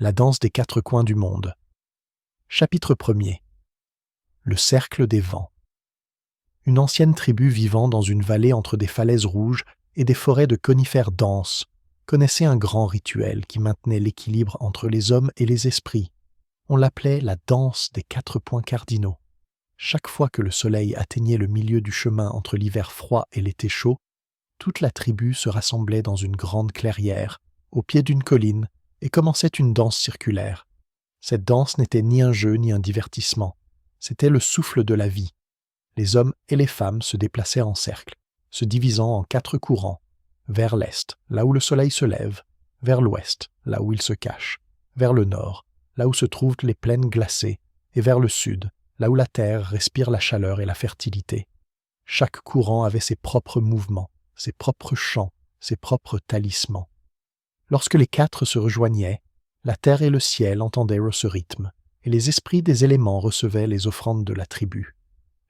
La danse des quatre coins du monde. Chapitre 1er. Le cercle des vents. Une ancienne tribu vivant dans une vallée entre des falaises rouges et des forêts de conifères denses connaissait un grand rituel qui maintenait l'équilibre entre les hommes et les esprits. On l'appelait la danse des quatre points cardinaux. Chaque fois que le soleil atteignait le milieu du chemin entre l'hiver froid et l'été chaud, toute la tribu se rassemblait dans une grande clairière, au pied d'une colline, et commençait une danse circulaire. Cette danse n'était ni un jeu ni un divertissement, c'était le souffle de la vie. Les hommes et les femmes se déplaçaient en cercle, se divisant en quatre courants, vers l'est, là où le soleil se lève, vers l'ouest, là où il se cache, vers le nord, là où se trouvent les plaines glacées, et vers le sud, là où la terre respire la chaleur et la fertilité. Chaque courant avait ses propres mouvements, ses propres chants, ses propres talismans. Lorsque les quatre se rejoignaient, la terre et le ciel entendaient ce rythme, et les esprits des éléments recevaient les offrandes de la tribu.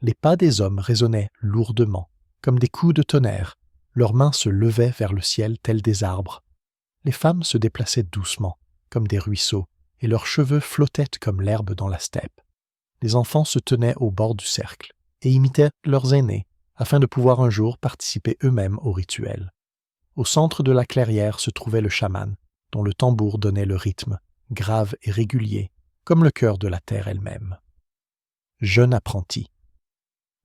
Les pas des hommes résonnaient lourdement, comme des coups de tonnerre, leurs mains se levaient vers le ciel tels des arbres. Les femmes se déplaçaient doucement, comme des ruisseaux, et leurs cheveux flottaient comme l'herbe dans la steppe. Les enfants se tenaient au bord du cercle, et imitaient leurs aînés, afin de pouvoir un jour participer eux-mêmes au rituel. Au centre de la clairière se trouvait le chaman, dont le tambour donnait le rythme, grave et régulier, comme le cœur de la terre elle-même. Jeune apprenti.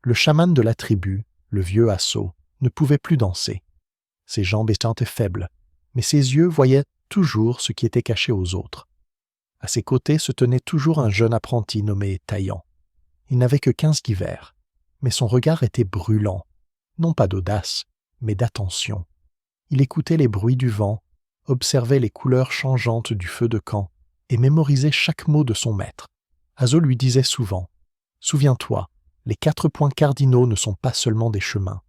Le chaman de la tribu, le vieux Asso, ne pouvait plus danser. Ses jambes étaient faibles, mais ses yeux voyaient toujours ce qui était caché aux autres. À ses côtés se tenait toujours un jeune apprenti nommé Taïan. Il n'avait que 15 hivers, mais son regard était brûlant, non pas d'audace, mais d'attention. Il écoutait les bruits du vent, observait les couleurs changeantes du feu de camp et mémorisait chaque mot de son maître. Asso lui disait souvent « Souviens-toi, les quatre points cardinaux ne sont pas seulement des chemins.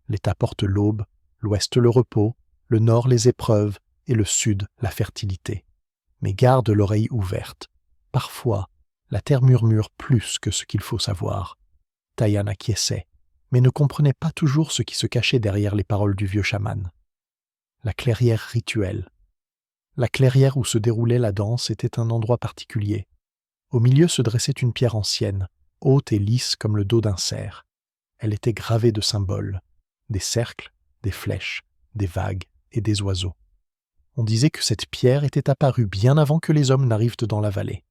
L'État porte l'aube, l'Ouest le repos, le Nord les épreuves et le Sud la fertilité. Mais garde l'oreille ouverte. Parfois, la terre murmure plus que ce qu'il faut savoir. » Taïan acquiesçait, mais ne comprenait pas toujours ce qui se cachait derrière les paroles du vieux chaman. La clairière rituelle. La clairière où se déroulait la danse était un endroit particulier. Au milieu se dressait une pierre ancienne, haute et lisse comme le dos d'un cerf. Elle était gravée de symboles, des cercles, des flèches, des vagues et des oiseaux. On disait que cette pierre était apparue bien avant que les hommes n'arrivent dans la vallée.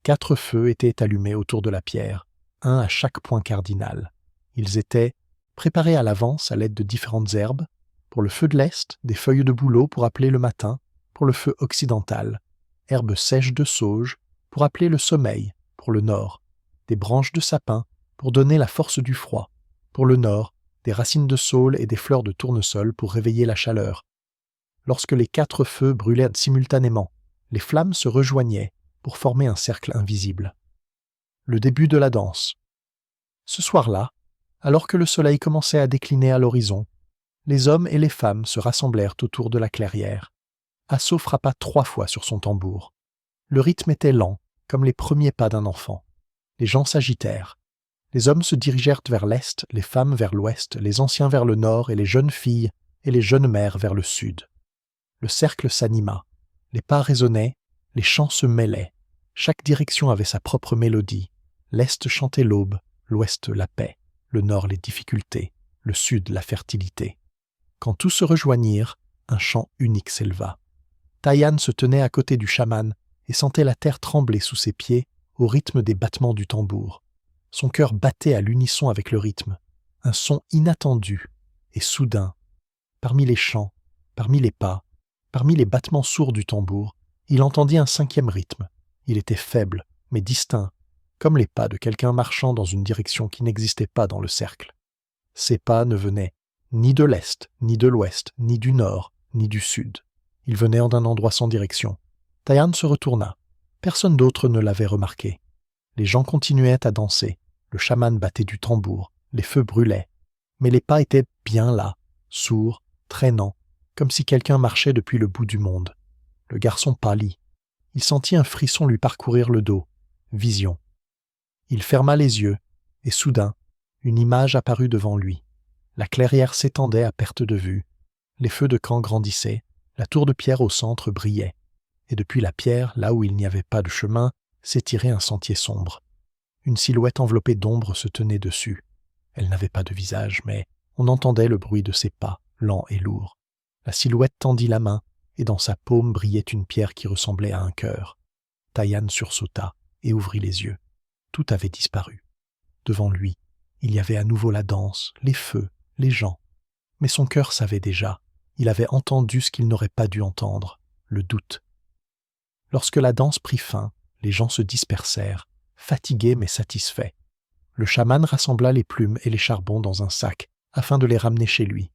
4 feux étaient allumés autour de la pierre, un à chaque point cardinal. Ils étaient préparés à l'avance à l'aide de différentes herbes. Pour le feu de l'Est, des feuilles de bouleau pour appeler le matin, pour le feu occidental, herbes sèches de sauge pour appeler le sommeil, pour le Nord, des branches de sapin pour donner la force du froid, pour le Nord, des racines de saule et des fleurs de tournesol pour réveiller la chaleur. Lorsque les 4 feux brûlaient simultanément, les flammes se rejoignaient pour former un cercle invisible. Le début de la danse. Ce soir-là, alors que le soleil commençait à décliner à l'horizon, les hommes et les femmes se rassemblèrent autour de la clairière. Asso frappa 3 fois sur son tambour. Le rythme était lent, comme les premiers pas d'un enfant. Les gens s'agitèrent. Les hommes se dirigèrent vers l'est, les femmes vers l'ouest, les anciens vers le nord et les jeunes filles et les jeunes mères vers le sud. Le cercle s'anima. Les pas résonnaient, les chants se mêlaient. Chaque direction avait sa propre mélodie. L'est chantait l'aube, l'ouest la paix, le nord les difficultés, le sud la fertilité. Quand tous se rejoignirent, un chant unique s'éleva. Taïan se tenait à côté du chaman et sentait la terre trembler sous ses pieds au rythme des battements du tambour. Son cœur battait à l'unisson avec le rythme, un son inattendu et soudain. Parmi les chants, parmi les pas, parmi les battements sourds du tambour, il entendit un 5e rythme. Il était faible, mais distinct, comme les pas de quelqu'un marchant dans une direction qui n'existait pas dans le cercle. Ces pas ne venaient ni de l'Est, ni de l'Ouest, ni du Nord, ni du Sud. Ils venaient d'un endroit sans direction. Taïan se retourna. Personne d'autre ne l'avait remarqué. Les gens continuaient à danser. Le chaman battait du tambour. Les feux brûlaient. Mais les pas étaient bien là, sourds, traînants, comme si quelqu'un marchait depuis le bout du monde. Le garçon pâlit. Il sentit un frisson lui parcourir le dos. Vision. Il ferma les yeux, et soudain, une image apparut devant lui. La clairière s'étendait à perte de vue. Les feux de camp grandissaient. La tour de pierre au centre brillait. et depuis la pierre, là où il n'y avait pas de chemin, s'étirait un sentier sombre. Une silhouette enveloppée d'ombre se tenait dessus. Elle n'avait pas de visage, mais on entendait le bruit de ses pas, lents et lourds. La silhouette tendit la main, et dans sa paume brillait une pierre qui ressemblait à un cœur. Taïan sursauta et ouvrit les yeux. Tout avait disparu. Devant lui, il y avait à nouveau la danse, les feux, les gens. Mais son cœur savait déjà. Il avait entendu ce qu'il n'aurait pas dû entendre, le doute. Lorsque la danse prit fin, les gens se dispersèrent, fatigués mais satisfaits. Le chaman rassembla les plumes et les charbons dans un sac, afin de les ramener chez lui.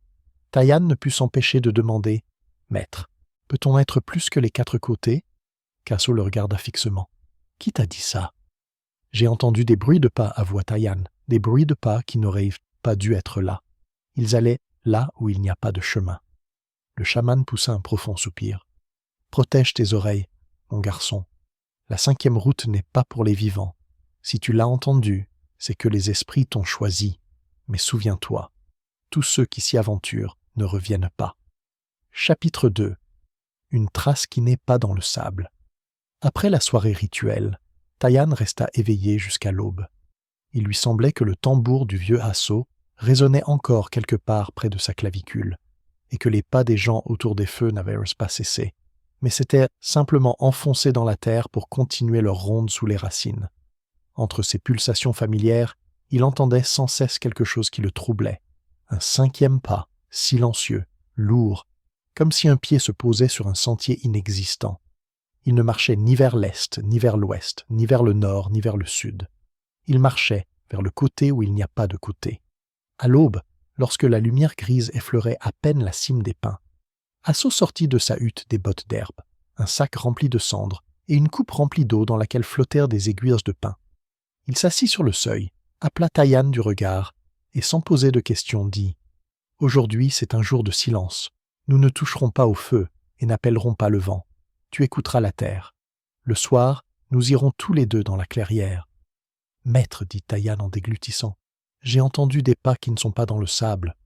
Taïan ne put s'empêcher de demander « Maître, peut-on être plus que les 4 côtés ?» Casso le regarda fixement. « Qui t'a dit ça ?»« J'ai entendu des bruits de pas, avoua Taïan, des bruits de pas qui n'auraient pas dû être là. Ils allaient là où il n'y a pas de chemin. » Le chaman poussa un profond soupir. « Protège tes oreilles, mon garçon. La 5e route n'est pas pour les vivants. Si tu l'as entendu, c'est que les esprits t'ont choisi. Mais souviens-toi, tous ceux qui s'y aventurent ne reviennent pas. » Chapitre 2. Une trace qui n'est pas dans le sable. Après la soirée rituelle, Taïan resta éveillé jusqu'à l'aube. Il lui semblait que le tambour du vieux Hasso résonnait encore quelque part près de sa clavicule, et que les pas des gens autour des feux n'avaient pas cessé, mais s'étaient simplement enfoncés dans la terre pour continuer leur ronde sous les racines. Entre ces pulsations familières, il entendait sans cesse quelque chose qui le troublait. Un 5e pas, silencieux, lourd, comme si un pied se posait sur un sentier inexistant. Il ne marchait ni vers l'est, ni vers l'ouest, ni vers le nord, ni vers le sud. Il marchait vers le côté où il n'y a pas de côté. À l'aube, lorsque la lumière grise effleurait à peine la cime des pins, Hasso sortit de sa hutte des bottes d'herbe, un sac rempli de cendres et une coupe remplie d'eau dans laquelle flottèrent des aiguilles de pin. Il s'assit sur le seuil, appela Taïan du regard et sans poser de questions dit « Aujourd'hui, c'est un jour de silence. Nous ne toucherons pas au feu et n'appellerons pas le vent. Tu écouteras la terre. Le soir, nous irons tous les deux dans la clairière. »« Maître, dit Taïan en déglutissant, j'ai entendu des pas qui ne sont pas dans le sable. »«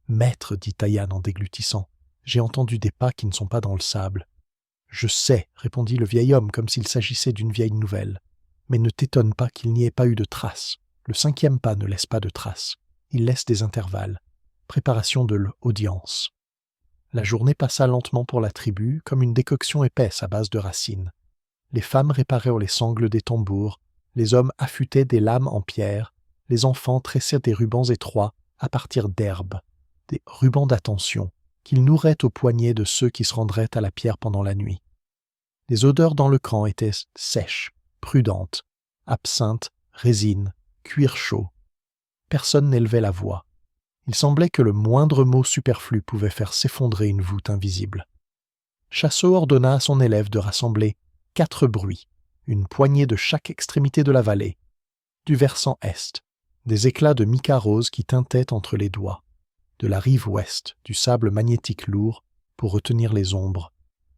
Maître, dit Taïan en déglutissant, j'ai entendu des pas qui ne sont pas dans le sable. »« Je sais, répondit le vieil homme comme s'il s'agissait d'une vieille nouvelle. Mais ne t'étonne pas qu'il n'y ait pas eu de traces. Le 5e pas ne laisse pas de traces. Il laisse des intervalles. Préparation de l'audience. La journée passa lentement pour la tribu, comme une décoction épaisse à base de racines. Les femmes réparèrent les sangles des tambours, les hommes affûtaient des lames en pierre, les enfants tressaient des rubans étroits à partir d'herbes, des rubans d'attention, qu'ils nourraient au poignet de ceux qui se rendraient à la pierre pendant la nuit. Les odeurs dans le camp étaient sèches, prudentes, absinthe, résine, cuir chaud. Personne n'élevait la voix. Il semblait que le moindre mot superflu pouvait faire s'effondrer une voûte invisible. Chassot ordonna à son élève de rassembler 4 bruits, une poignée de chaque extrémité de la vallée. Du versant est, des éclats de mica rose qui tintaient entre les doigts. De la rive ouest, du sable magnétique lourd pour retenir les ombres.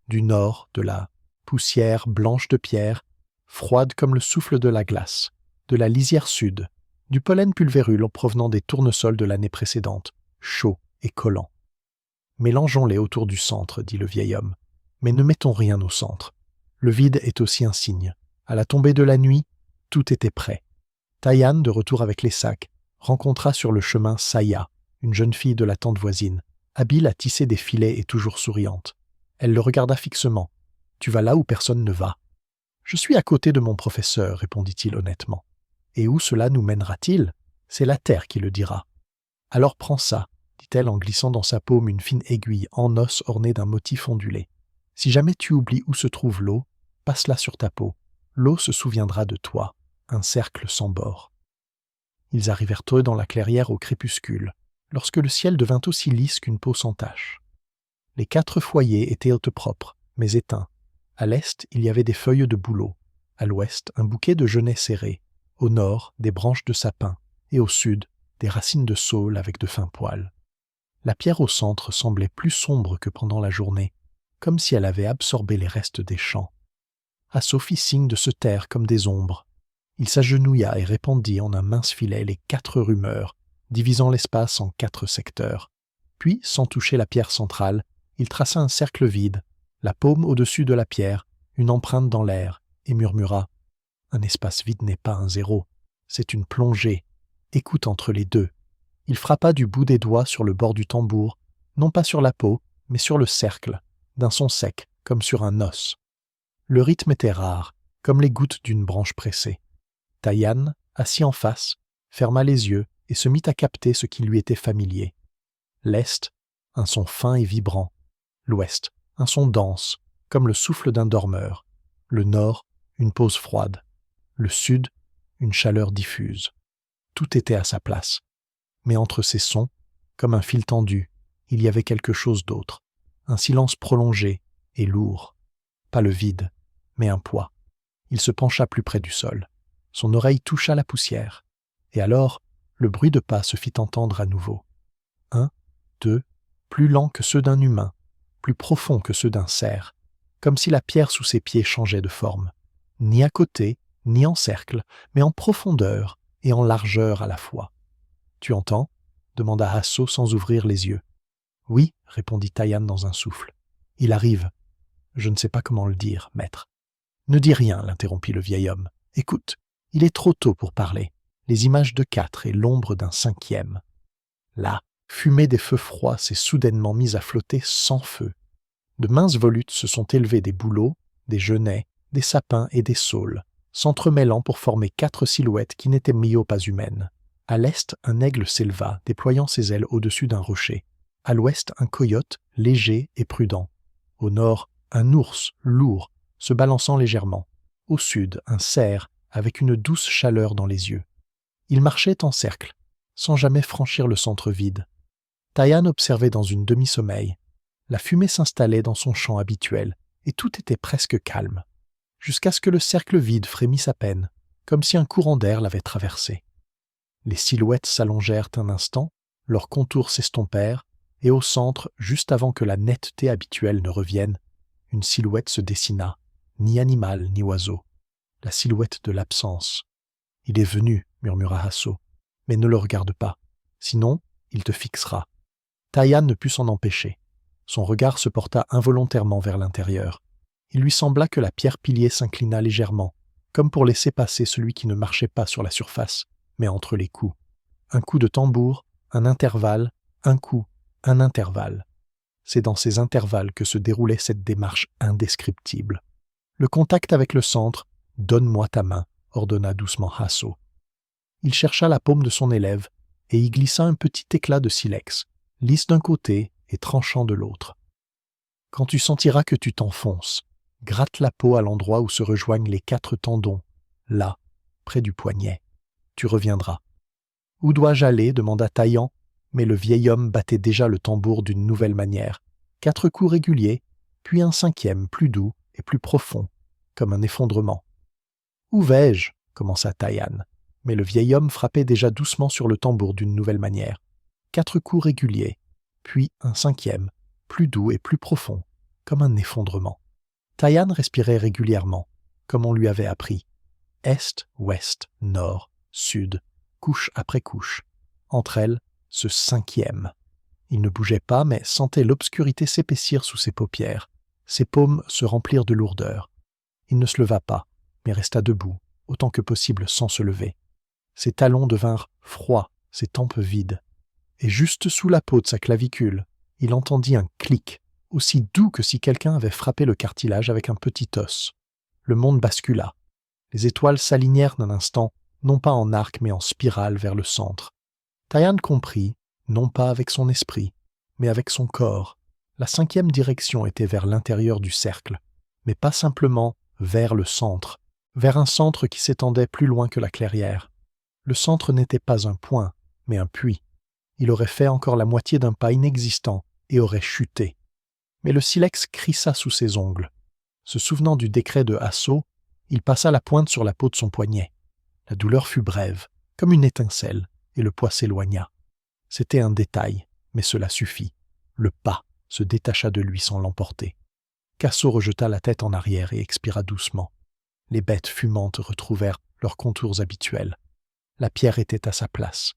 Du nord, de la poussière blanche de pierre, froide comme le souffle de la glace. De la lisière sud, du pollen pulvérule provenant des tournesols de l'année précédente, chaud et collant. « Mélangeons-les autour du centre, dit le vieil homme, mais ne mettons rien au centre. Le vide est aussi un signe. À la tombée de la nuit, tout était prêt. » Taïan, de retour avec les sacs, rencontra sur le chemin Saya, une jeune fille de la tente voisine, habile à tisser des filets et toujours souriante. Elle le regarda fixement. « Tu vas là où personne ne va. »« Je suis à côté de mon professeur, répondit-il honnêtement. Et où cela nous mènera-t-il ? C'est la terre qui le dira. »« Alors prends ça, dit-elle en glissant dans sa paume une fine aiguille en os ornée d'un motif ondulé. Si jamais tu oublies où se trouve l'eau, passe-la sur ta peau. L'eau se souviendra de toi. Un cercle sans bord. » Ils arrivèrent eux dans la clairière au crépuscule, lorsque le ciel devint aussi lisse qu'une peau sans tache. Les 4 foyers étaient propres, mais éteints. À l'est, il y avait des feuilles de bouleau. À l'ouest, un bouquet de genêts serrés. Au nord, des branches de sapin. Et au sud, des racines de saule avec de fins poils. La pierre au centre semblait plus sombre que pendant la journée, comme si elle avait absorbé les restes des champs. Hasso fit signe de se taire comme des ombres. Il s'agenouilla et répandit en un mince filet les 4 rumeurs, divisant l'espace en 4 secteurs. Puis, sans toucher la pierre centrale, il traça un cercle vide, la paume au-dessus de la pierre, une empreinte dans l'air, et murmura « Un espace vide n'est pas un zéro, c'est une plongée. Écoute entre les deux. » Il frappa du bout des doigts sur le bord du tambour, non pas sur la peau, mais sur le cercle, d'un son sec, comme sur un os. Le rythme était rare, comme les gouttes d'une branche pressée. Taïan, assis en face, ferma les yeux et se mit à capter ce qui lui était familier. L'Est, un son fin et vibrant. L'Ouest, un son dense, comme le souffle d'un dormeur. Le Nord, une pause froide. Le Sud, une chaleur diffuse. Tout était à sa place. Mais entre ces sons, comme un fil tendu, il y avait quelque chose d'autre. Un silence prolongé et lourd. Pas le vide, mais un poids. Il se pencha plus près du sol. Son oreille toucha la poussière. Et alors, le bruit de pas se fit entendre à nouveau. 1, 2, plus lents que ceux d'un humain, plus profonds que ceux d'un cerf, comme si la pierre sous ses pieds changeait de forme. Ni à côté, ni en cercle, mais en profondeur et en largeur à la fois. « Tu entends » demanda Hasso sans ouvrir les yeux. « Oui » répondit Taïan dans un souffle. « Il arrive. Je ne sais pas comment le dire, maître. »« Ne dis rien » l'interrompit le vieil homme. « Écoute, il est trop tôt pour parler. Les images de 4 et l'ombre d'un 5e. » La fumée des feux froids s'est soudainement mise à flotter sans feu. De minces volutes se sont élevés des bouleaux, des genêts, des sapins et des saules, s'entremêlant pour former 4 silhouettes qui n'étaient mio pas humaines. À l'est, un aigle s'éleva, déployant ses ailes au-dessus d'un rocher. À l'ouest, un coyote, léger et prudent. Au nord, un ours, lourd, se balançant légèrement. Au sud, un cerf, avec une douce chaleur dans les yeux. Ils marchaient en cercle, sans jamais franchir le centre vide. Taïan observait dans une demi-sommeil. La fumée s'installait dans son champ habituel, et tout était presque calme, jusqu'à ce que le cercle vide frémisse à peine, comme si un courant d'air l'avait traversé. Les silhouettes s'allongèrent un instant, leurs contours s'estompèrent, et au centre, juste avant que la netteté habituelle ne revienne, une silhouette se dessina, ni animal ni oiseau. La silhouette de l'absence. « Il est venu » murmura Hasso. « Mais ne le regarde pas, sinon il te fixera. » Taïan ne put s'en empêcher. Son regard se porta involontairement vers l'intérieur. Il lui sembla que la pierre pilier s'inclina légèrement, comme pour laisser passer celui qui ne marchait pas sur la surface, mais entre les coups. Un coup de tambour, un intervalle, un coup, un intervalle. C'est dans ces intervalles que se déroulait cette démarche indescriptible. Le contact avec le centre, « Donne-moi ta main », ordonna doucement Hasso. Il chercha la paume de son élève et y glissa un petit éclat de silex, lisse d'un côté et tranchant de l'autre. « Quand tu sentiras que tu t'enfonces, gratte la peau à l'endroit où se rejoignent les 4 tendons, là, près du poignet. Tu reviendras. »« Où dois-je aller » demanda Taïan, mais le vieil homme battait déjà le tambour d'une nouvelle manière. 4 coups réguliers, puis un 5e plus doux et plus profond, comme un effondrement. « Où vais-je » commença Taïan, mais le vieil homme frappait déjà doucement sur le tambour d'une nouvelle manière. 4 coups réguliers, puis un 5e, plus doux et plus profond, comme un effondrement. Taïan respirait régulièrement, comme on lui avait appris. Est, ouest, nord, sud, couche après couche. Entre elles, ce 5e. Il ne bougeait pas, mais sentait l'obscurité s'épaissir sous ses paupières. Ses paumes se remplirent de lourdeur. Il ne se leva pas, mais resta debout, autant que possible sans se lever. Ses talons devinrent froids, ses tempes vides. Et juste sous la peau de sa clavicule, il entendit un clic, aussi doux que si quelqu'un avait frappé le cartilage avec un petit os. Le monde bascula. Les étoiles s'alignèrent d'un instant, non pas en arc mais en spirale vers le centre. Taïan comprit, non pas avec son esprit, mais avec son corps. La 5e direction était vers l'intérieur du cercle, mais pas simplement vers le centre, vers un centre qui s'étendait plus loin que la clairière. Le centre n'était pas un point, mais un puits. Il aurait fait encore la moitié d'un pas inexistant et aurait chuté. Mais le silex crissa sous ses ongles. Se souvenant du décret de Hasso, il passa la pointe sur la peau de son poignet. La douleur fut brève, comme une étincelle, et le poids s'éloigna. C'était un détail, mais cela suffit. Le pas se détacha de lui sans l'emporter. Hasso rejeta la tête en arrière et expira doucement. Les bêtes fumantes retrouvèrent leurs contours habituels. La pierre était à sa place.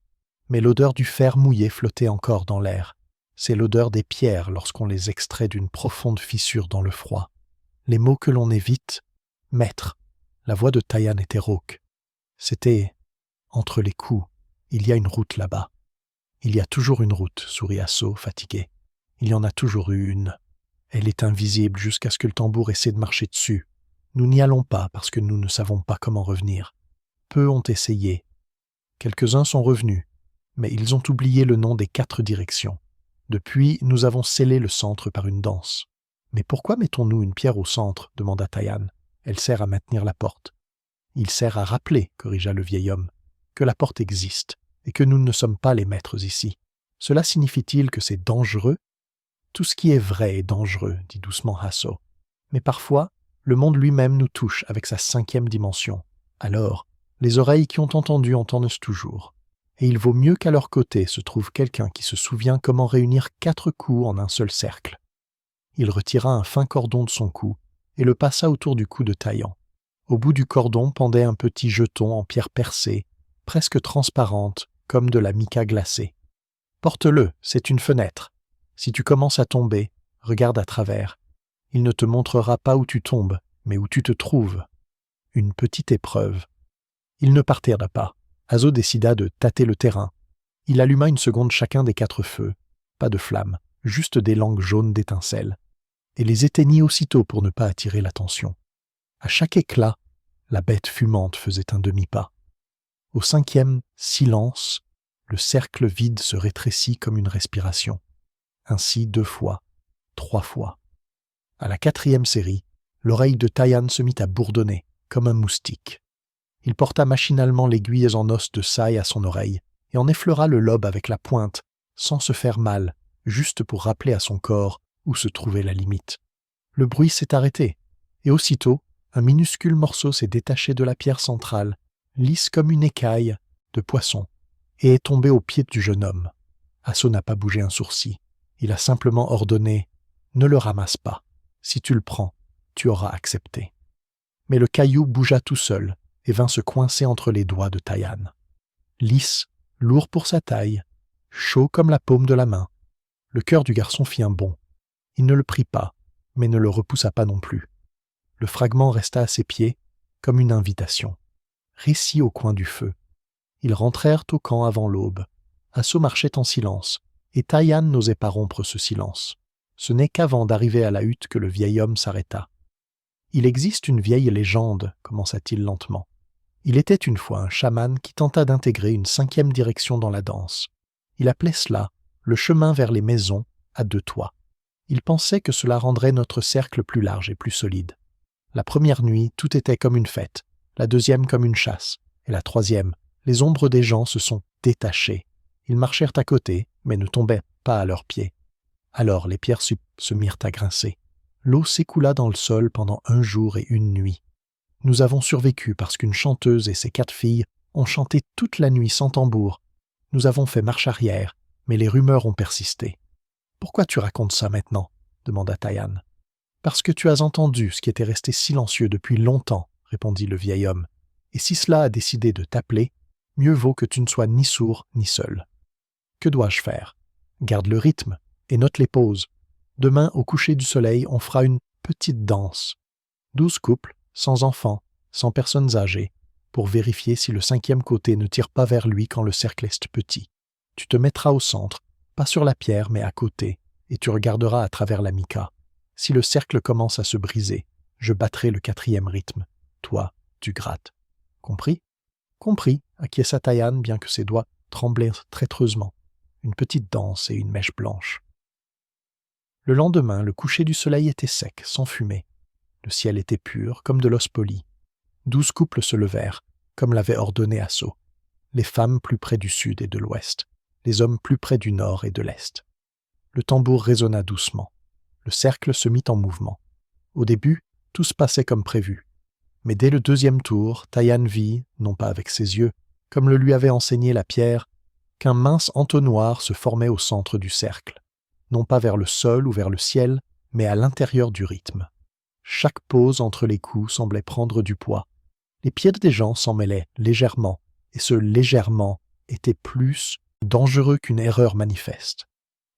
Mais l'odeur du fer mouillé flottait encore dans l'air. C'est l'odeur des pierres lorsqu'on les extrait d'une profonde fissure dans le froid. Les mots que l'on évite, maître. La voix de Tayan était rauque. C'était entre les coups. Il y a une route là-bas. Il y a toujours une route, sourit Asso, fatigué. Il y en a toujours eu une. Elle est invisible jusqu'à ce que le tambour essaie de marcher dessus. Nous n'y allons pas parce que nous ne savons pas comment revenir. Peu ont essayé. Quelques-uns sont revenus, mais ils ont oublié le nom des 4 directions. Depuis, nous avons scellé le centre par une danse. Mais pourquoi mettons-nous une pierre au centre demanda Tayan. Elle sert à maintenir la porte. Il sert à rappeler, corrigea le vieil homme, que la porte existe et que nous ne sommes pas les maîtres ici. Cela signifie-t-il que c'est dangereux? Tout ce qui est vrai est dangereux, dit doucement Asso. Mais parfois, le monde lui-même nous touche avec sa 5e dimension. Alors, les oreilles qui ont entendu entendent toujours. Et il vaut mieux qu'à leur côté se trouve quelqu'un qui se souvient comment réunir 4 coups en un seul cercle. Il retira un fin cordon de son cou et le passa autour du cou de Tayan. Au bout du cordon pendait un petit jeton en pierre percée, presque transparente, comme de la mica glacée. « Porte-le, c'est une fenêtre. Si tu commences à tomber, regarde à travers. Il ne te montrera pas où tu tombes, mais où tu te trouves. » Une petite épreuve. Ils ne partirent pas. Asso décida de tâter le terrain. Il alluma une seconde chacun des 4 feux. Pas de flammes, juste des langues jaunes d'étincelles. Et les éteignit aussitôt pour ne pas attirer l'attention. À chaque éclat, la bête fumante faisait un demi-pas. Au 5e, silence, le cercle vide se rétrécit comme une respiration. Ainsi 2 fois, 3 fois. À la 4e série, l'oreille de Tayan se mit à bourdonner, comme un moustique. Il porta machinalement l'aiguille en os de saille à son oreille et en effleura le lobe avec la pointe, sans se faire mal, juste pour rappeler à son corps où se trouvait la limite. Le bruit s'est arrêté, et aussitôt, un minuscule morceau s'est détaché de la pierre centrale, lisse comme une écaille de poisson, et est tombé aux pieds du jeune homme. Asso n'a pas bougé un sourcil. Il a simplement ordonné « Ne le ramasse pas. Si tu le prends, tu auras accepté. » Mais le caillou bougea tout seul et vint se coincer entre les doigts de Tayan. Lisse, lourd pour sa taille, chaud comme la paume de la main, le cœur du garçon fit un bond. Il ne le prit pas, mais ne le repoussa pas non plus. Le fragment resta à ses pieds, comme une invitation. Récit au coin du feu. Ils rentrèrent au camp avant l'aube. Asso marchait en silence, et Tayan n'osait pas rompre ce silence. Ce n'est qu'avant d'arriver à la hutte que le vieil homme s'arrêta. « Il existe une vieille légende, commença-t-il lentement. Il était une fois un chaman qui tenta d'intégrer une 5e direction dans la danse. Il appelait cela le chemin vers les maisons à 2 toits. Il pensait que cela rendrait notre cercle plus large et plus solide. La première nuit, tout était comme une fête, la 2e comme une chasse, et la 3e, les ombres des gens se sont détachées. Ils marchèrent à côté, mais ne tombaient pas à leurs pieds. Alors les pierres se mirent à grincer. L'eau s'écoula dans le sol pendant 1 jour et 1 nuit. Nous avons survécu parce qu'une chanteuse et ses 4 filles ont chanté toute la nuit sans tambour. Nous avons fait marche arrière, mais les rumeurs ont persisté. « Pourquoi tu racontes ça maintenant ?» demanda Tayan. « Parce que tu as entendu ce qui était resté silencieux depuis longtemps, » répondit le vieil homme. « Et si cela a décidé de t'appeler, mieux vaut que tu ne sois ni sourd ni seul. Que dois-je faire? Garde le rythme et note les pauses. Demain, au coucher du soleil, on fera une petite danse. 12 couples, sans enfants, sans personnes âgées, pour vérifier si le 5e côté ne tire pas vers lui quand le cercle est petit. Tu te mettras au centre, pas sur la pierre, mais à côté, et tu regarderas à travers la mica. Si le cercle commence à se briser, je battrai le 4e rythme. Toi, tu grattes. Compris? Compris, acquiesça Tayan, bien que ses doigts tremblaient traîtreusement. Une petite danse et une mèche blanche. Le lendemain, le coucher du soleil était sec, sans fumée. Le ciel était pur, comme de l'os poli. 12 couples se levèrent, comme l'avait ordonné Asso. Les femmes plus près du sud et de l'ouest, les hommes plus près du nord et de l'est. Le tambour résonna doucement. Le cercle se mit en mouvement. Au début, tout se passait comme prévu. Mais dès le 2e tour, Tayan vit, non pas avec ses yeux, comme le lui avait enseigné la pierre, qu'un mince entonnoir se formait au centre du cercle, non pas vers le sol ou vers le ciel, mais à l'intérieur du rythme. Chaque pause entre les coups semblait prendre du poids. Les pieds des gens s'en mêlaient légèrement, et ce légèrement était plus dangereux qu'une erreur manifeste.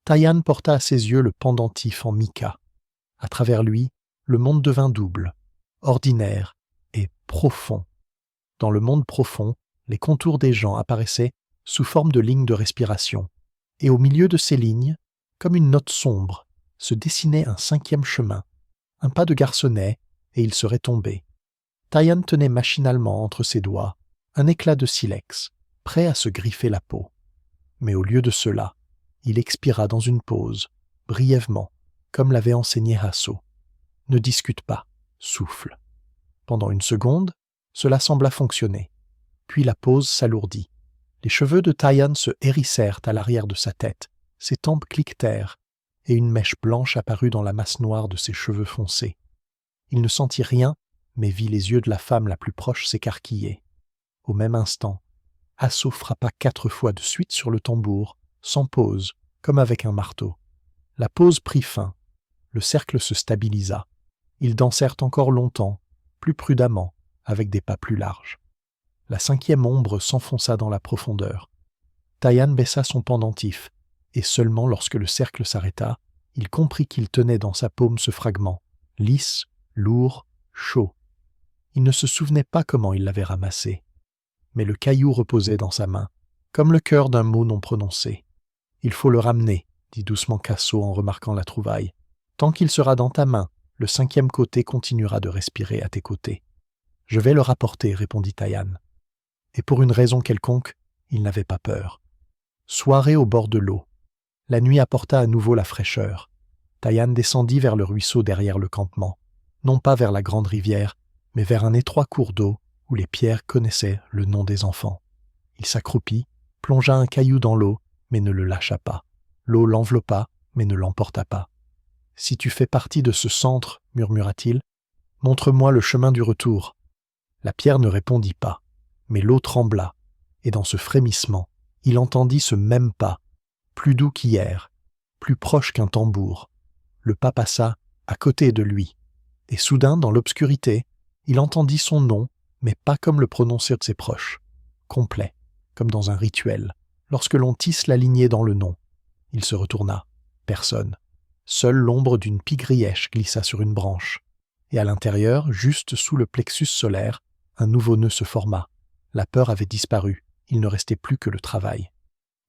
Tayan porta à ses yeux le pendentif en mica. À travers lui, le monde devint double, ordinaire et profond. Dans le monde profond, les contours des gens apparaissaient sous forme de lignes de respiration, et au milieu de ces lignes, comme une note sombre, se dessinait un cinquième chemin, un pas de garçonnet, et il serait tombé. Taian tenait machinalement entre ses doigts un éclat de silex, prêt à se griffer la peau. Mais au lieu de cela, il expira dans une pause, brièvement, comme l'avait enseigné Hasso. Ne discute pas, souffle. Pendant une seconde, cela sembla fonctionner. Puis la pause s'alourdit. Les cheveux de Taian se hérissèrent à l'arrière de sa tête, ses tempes cliquetèrent, et une mèche blanche apparut dans la masse noire de ses cheveux foncés. Il ne sentit rien, mais vit les yeux de la femme la plus proche s'écarquiller. Au même instant, Hasso frappa 4 fois de suite sur le tambour, sans pause, comme avec un marteau. La pause prit fin. Le cercle se stabilisa. Ils dansèrent encore longtemps, plus prudemment, avec des pas plus larges. La cinquième ombre s'enfonça dans la profondeur. Taian baissa son pendentif, et seulement lorsque le cercle s'arrêta, il comprit qu'il tenait dans sa paume ce fragment, lisse, lourd, chaud. Il ne se souvenait pas comment il l'avait ramassé, mais le caillou reposait dans sa main, comme le cœur d'un mot non prononcé. « Il faut le ramener, » dit doucement Hasso en remarquant la trouvaille. « Tant qu'il sera dans ta main, le cinquième côté continuera de respirer à tes côtés. »« Je vais le rapporter, » répondit Taian. Et pour une raison quelconque, il n'avait pas peur. Soirée au bord de l'eau. La nuit apporta à nouveau la fraîcheur. Taian descendit vers le ruisseau derrière le campement, non pas vers la grande rivière, mais vers un étroit cours d'eau où les pierres connaissaient le nom des enfants. Il s'accroupit, plongea un caillou dans l'eau, mais ne le lâcha pas. L'eau l'enveloppa, mais ne l'emporta pas. « Si tu fais partie de ce centre, murmura-t-il, montre-moi le chemin du retour. » La pierre ne répondit pas, mais l'eau trembla, et dans ce frémissement, il entendit ce même pas, plus doux qu'hier, plus proche qu'un tambour. Le pas passa à côté de lui, et soudain, dans l'obscurité, il entendit son nom, mais pas comme le prononcer de ses proches, complet, comme dans un rituel, lorsque l'on tisse la lignée dans le nom. Il se retourna, personne. Seule l'ombre d'une pie-grièche glissa sur une branche, et à l'intérieur, juste sous le plexus solaire, un nouveau nœud se forma. La peur avait disparu, il ne restait plus que le travail.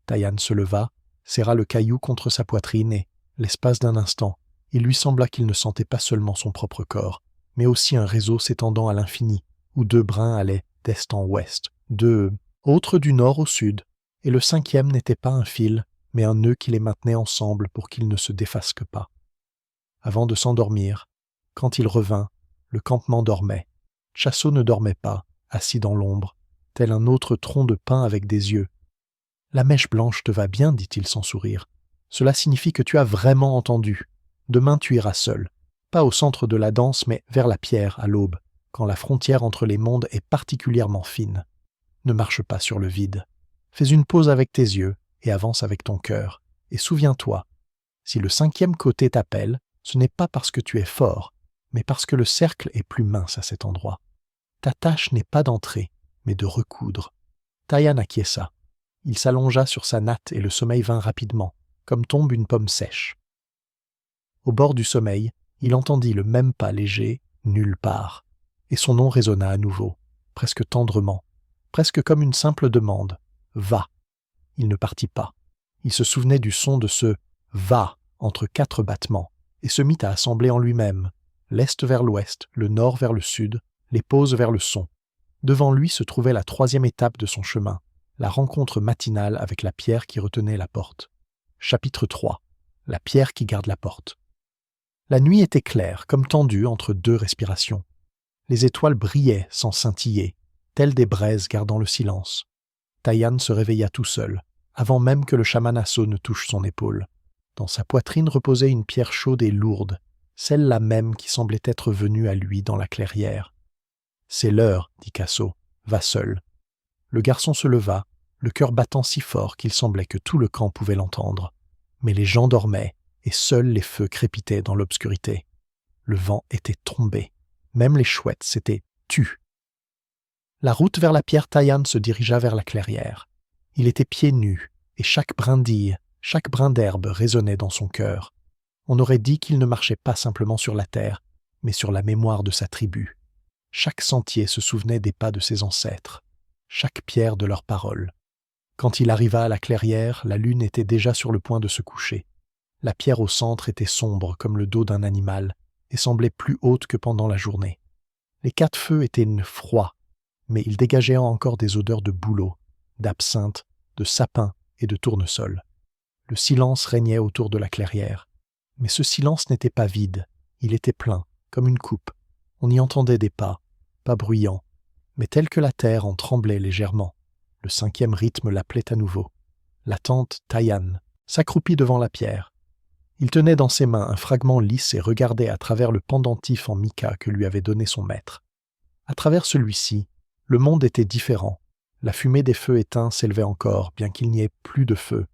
Taian se leva, serra le caillou contre sa poitrine et, l'espace d'un instant, il lui sembla qu'il ne sentait pas seulement son propre corps, mais aussi un réseau s'étendant à l'infini, où 2 brins allaient d'est en ouest, 2 autres du nord au sud, et le cinquième n'était pas un fil, mais un nœud qui les maintenait ensemble pour qu'ils ne se défasquent pas. Avant de s'endormir, quand il revint, le campement dormait. Chassot ne dormait pas, assis dans l'ombre, tel un autre tronc de pin avec des yeux. « La mèche blanche te va bien, dit-il sans sourire. Cela signifie que tu as vraiment entendu. Demain tu iras seul, pas au centre de la danse, mais vers la pierre à l'aube, quand la frontière entre les mondes est particulièrement fine. Ne marche pas sur le vide. Fais une pause avec tes yeux et avance avec ton cœur. Et souviens-toi, si le cinquième côté t'appelle, ce n'est pas parce que tu es fort, mais parce que le cercle est plus mince à cet endroit. Ta tâche n'est pas d'entrer, mais de recoudre. » Taian acquiesça. Il s'allongea sur sa natte et le sommeil vint rapidement, comme tombe une pomme sèche. Au bord du sommeil, il entendit le même pas léger, nulle part, et son nom résonna à nouveau, presque tendrement, presque comme une simple demande. « Va !» Il ne partit pas. Il se souvenait du son de ce « va » entre 4 battements, et se mit à assembler en lui-même, l'est vers l'ouest, le nord vers le sud, les pauses vers le son. Devant lui se trouvait la 3e étape de son chemin, la rencontre matinale avec la pierre qui retenait la porte. Chapitre 3. La pierre qui garde la porte. La nuit était claire, comme tendue entre 2 respirations. Les étoiles brillaient sans scintiller, telles des braises gardant le silence. Taian se réveilla tout seul, avant même que le chaman Hasso ne touche son épaule. Dans sa poitrine reposait une pierre chaude et lourde, celle-là même qui semblait être venue à lui dans la clairière. « C'est l'heure, dit Hasso, va seul. » Le garçon se leva, le cœur battant si fort qu'il semblait que tout le camp pouvait l'entendre. Mais les gens dormaient, et seuls les feux crépitaient dans l'obscurité. Le vent était tombé. Même les chouettes s'étaient tues. La route vers la pierre Taian se dirigea vers la clairière. Il était pieds nus, et chaque brindille, chaque brin d'herbe résonnait dans son cœur. On aurait dit qu'il ne marchait pas simplement sur la terre, mais sur la mémoire de sa tribu. Chaque sentier se souvenait des pas de ses ancêtres, chaque pierre de leurs paroles. Quand il arriva à la clairière, la lune était déjà sur le point de se coucher. La pierre au centre était sombre comme le dos d'un animal et semblait plus haute que pendant la journée. Les 4 feux étaient froids, mais ils dégageaient encore des odeurs de bouleau, d'absinthe, de sapin et de tournesol. Le silence régnait autour de la clairière. Mais ce silence n'était pas vide, il était plein, comme une coupe. On y entendait des pas bruyants, mais tels que la terre en tremblait légèrement. Le 5e rythme l'appelait à nouveau. La tante Taïan s'accroupit devant la pierre. Il tenait dans ses mains un fragment lisse et regardait à travers le pendentif en mica que lui avait donné son maître. À travers celui-ci, le monde était différent. La fumée des feux éteints s'élevait encore, bien qu'il n'y ait plus de feu.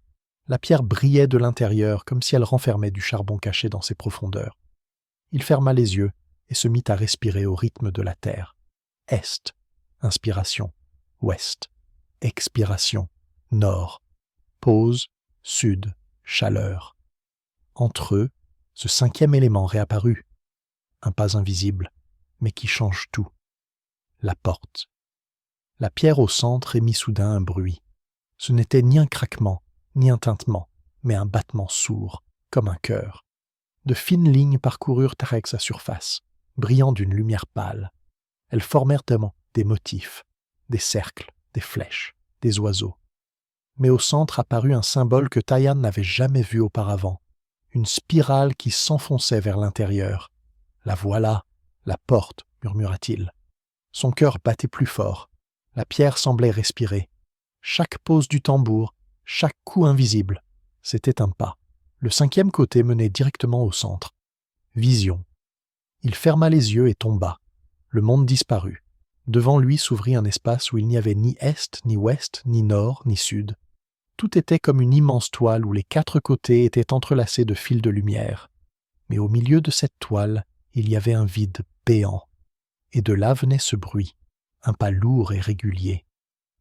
La pierre brillait de l'intérieur comme si elle renfermait du charbon caché dans ses profondeurs. Il ferma les yeux et se mit à respirer au rythme de la terre. Est, inspiration. Ouest, expiration. Nord, pause. Sud, chaleur. Entre eux, ce 5e élément réapparut. Un pas invisible, mais qui change tout. La porte. La pierre au centre émit soudain un bruit. Ce n'était ni un craquement, ni un tintement, mais un battement sourd, comme un cœur. De fines lignes parcoururent avec sa surface, brillant d'une lumière pâle. Elles formèrent des motifs, des cercles, des flèches, des oiseaux. Mais au centre apparut un symbole que Taïan n'avait jamais vu auparavant, une spirale qui s'enfonçait vers l'intérieur. « La voilà, la porte », murmura-t-il. Son cœur battait plus fort. La pierre semblait respirer. Chaque pose du tambour, chaque coup invisible, c'était un pas. Le 5e côté menait directement au centre. Vision. Il ferma les yeux et tomba. Le monde disparut. Devant lui s'ouvrit un espace où il n'y avait ni est, ni ouest, ni nord, ni sud. Tout était comme une immense toile où les 4 côtés étaient entrelacés de fils de lumière. Mais au milieu de cette toile, il y avait un vide béant. Et de là venait ce bruit, un pas lourd et régulier.